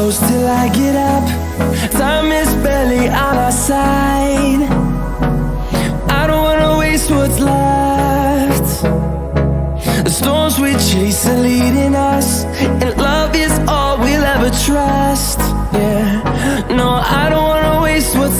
close till I get up. Time is barely on our side. I don't wanna waste what's left. The storms we chase are leading us, and love is all we'll ever trust. Yeah, no, I don't wanna waste what's